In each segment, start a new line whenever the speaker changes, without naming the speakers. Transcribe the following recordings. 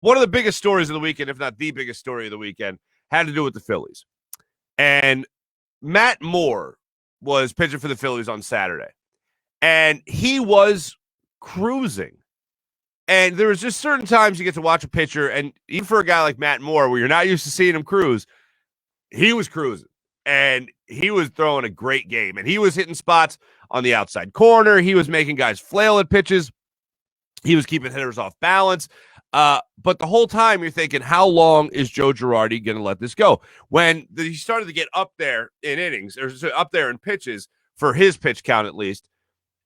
one of the biggest stories of the weekend, if not the biggest story of the weekend, had to do with the Phillies. And Matt Moore was pitching for the Phillies on Saturday. And he was cruising. And there was just certain times you get to watch a pitcher, and even for a guy like Matt Moore, where you're not used to seeing him cruise, he was cruising. And he was throwing a great game. And he was hitting spots on the outside corner. He was making guys flail at pitches. He was keeping hitters off balance. But the whole time you're thinking, how long is Joe Girardi going to let this go? When he started to get up there in innings, or up there in pitches, for his pitch count at least,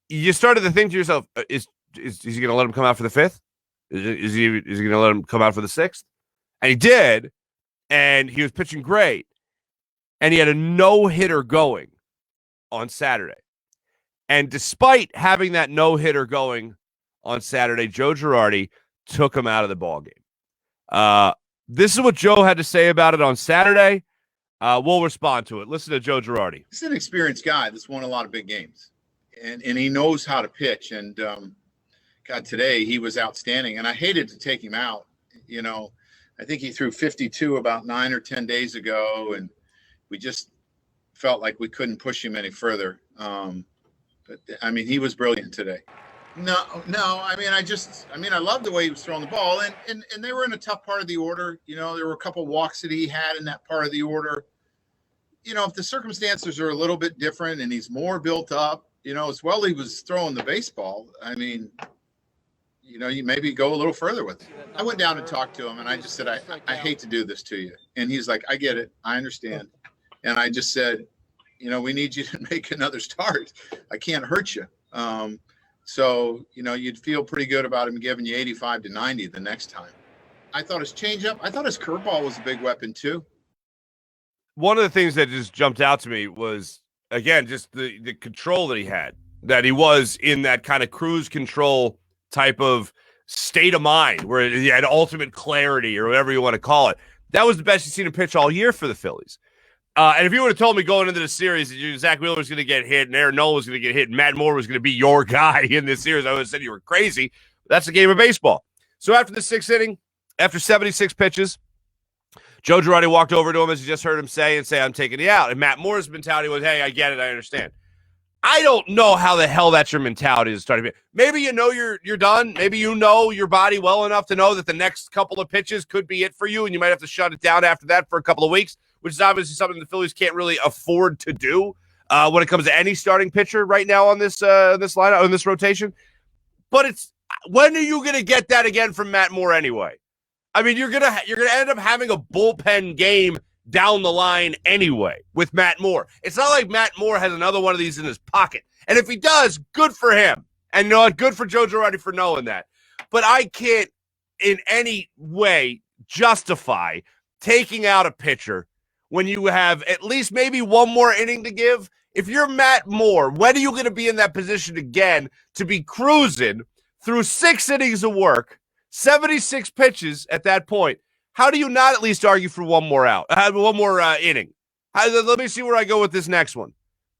you started to think to yourself, is he going to let him come out for the fifth? Is he going to let him come out for the sixth? And he did, and he was pitching great. And he had a no-hitter going on Saturday. And despite having that no-hitter going on Saturday, Joe Girardi took him out of the ballgame. This is what Joe had to say about it on Saturday. We'll respond to it. Listen to Joe Girardi.
He's an experienced guy that's won a lot of big games, and he knows how to pitch. And God, today he was outstanding. And I hated to take him out. You know, I think he threw 52 about 9 or 10 days ago, and we just felt like we couldn't push him any further. But I mean, he was brilliant today. No. I mean, I love the way he was throwing the ball, and they were in a tough part of the order. You know, there were a couple walks that he had in that part of the order. You know, if the circumstances are a little bit different and he's more built up, you know, as well he was throwing the baseball. I mean, you know, you maybe go a little further with it. I went down and talked to him, and I just said, I hate to do this to you. And he's like, I get it. I understand. And I just said, you know, we need you to make another start. I can't hurt you. So, you know, you'd feel pretty good about him giving you 85 to 90 the next time. I thought his changeup, I thought his curveball was a big weapon too.
One of the things that just jumped out to me was, again, just the control that he had, that he was in that kind of cruise control type of state of mind where he had ultimate clarity or whatever you want to call it. That was the best you've seen him pitch all year for the Phillies. And if you would have told me going into the series that Zach Wheeler was going to get hit and Aaron Nola was going to get hit and Matt Moore was going to be your guy in this series, I would have said you were crazy. That's the game of baseball. So after the sixth inning, after 76 pitches, Joe Girardi walked over to him, as you just heard him say, I'm taking you out. And Matt Moore's mentality was, hey, I get it, I understand. I don't know how the hell that's your mentality to start. Maybe you know you're done. Maybe you know your body well enough to know that the next couple of pitches could be it for you, and you might have to shut it down after that for a couple of weeks, which is obviously something the Phillies can't really afford to do when it comes to any starting pitcher right now on this lineup, on this rotation. But it's, when are you going to get that again from Matt Moore anyway? I mean, you're gonna end up having a bullpen game down the line anyway with Matt Moore. It's not like Matt Moore has another one of these in his pocket. And if he does, good for him. And you know what? Good for Joe Girardi for knowing that. But I can't in any way justify taking out a pitcher when you have at least maybe one more inning to give. If you're Matt Moore, when are you going to be in that position again to be cruising through 6 innings of work, 76 pitches at that point? How do you not at least argue for one more inning? Let me see where I go with this next one.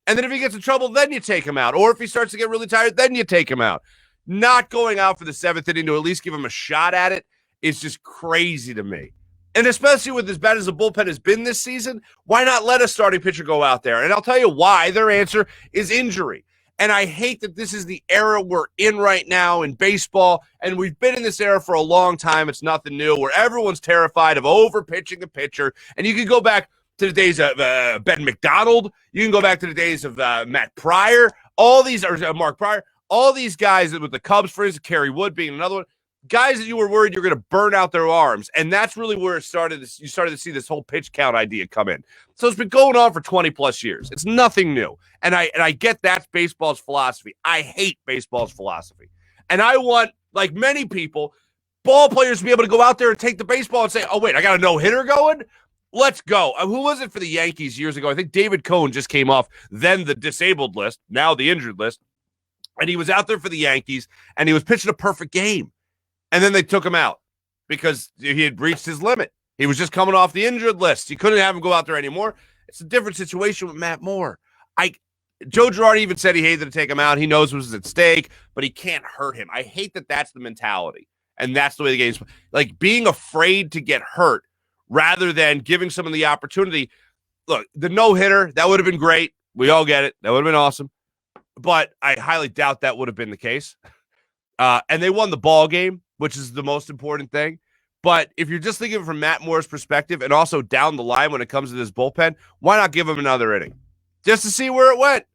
And then if he gets in trouble, then you take him out. Or if he starts to get really tired, then you take him out. Not going out for the 7th inning to at least give him a shot at it is just crazy to me. And especially with as bad as the bullpen has been this season, why not let a starting pitcher go out there? And I'll tell you why. Their answer is injury. And I hate that this is the era we're in right now in baseball, and we've been in this era for a long time. It's nothing new, where everyone's terrified of over-pitching a pitcher. And you can go back to the days of Ben McDonald. You can go back to the days of Matt Pryor. Mark Pryor. All these guys with the Cubs, for instance, Kerry Wood being another one. Guys that you were worried you're going to burn out their arms. And that's really where you started to see this whole pitch count idea come in. So it's been going on for 20 plus years. It's nothing new. And I get that's baseball's philosophy. I hate baseball's philosophy. And I want, like many people, ball players to be able to go out there and take the baseball and say, oh, wait, I got a no-hitter going? Let's go. Who was it for the Yankees years ago? I think David Cohn just came off then the disabled list, now the injured list. And he was out there for the Yankees, and he was pitching a perfect game. And then they took him out because he had reached his limit. He was just coming off the injured list. You couldn't have him go out there anymore. It's a different situation with Matt Moore. Joe Girardi even said he hated to take him out. He knows what was at stake, but he can't hurt him. I hate that that's the mentality. And that's the way the game's like being afraid to get hurt rather than giving someone the opportunity. Look, the no-hitter, that would have been great. We all get it. That would have been awesome. But I highly doubt that would have been the case. And they won the ball game, which is the most important thing. But if you're just thinking from Matt Moore's perspective and also down the line when it comes to this bullpen, why not give him another inning? Just to see where it went.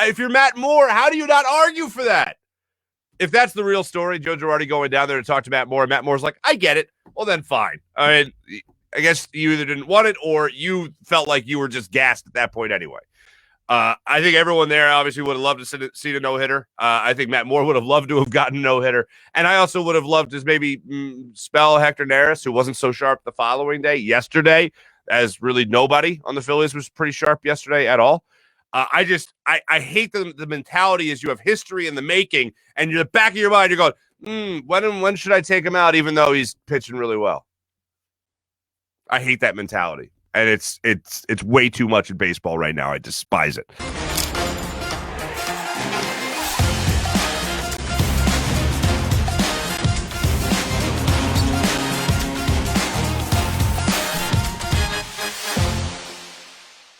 If you're Matt Moore, how do you not argue for that? If that's the real story, Joe Girardi going down there to talk to Matt Moore, and Matt Moore's like, I get it. Well, then fine. I mean, I guess you either didn't want it or you felt like you were just gassed at that point anyway. I think everyone there obviously would have loved to see the no-hitter. I think Matt Moore would have loved to have gotten a no-hitter. And I also would have loved to maybe spell Hector Neris, who wasn't so sharp the following day, yesterday, as really nobody on the Phillies was pretty sharp yesterday at all. I hate the mentality is you have history in the making, and in the back of your mind, you're going, when should I take him out, even though he's pitching really well? I hate that mentality. And it's way too much in baseball right now. I despise it.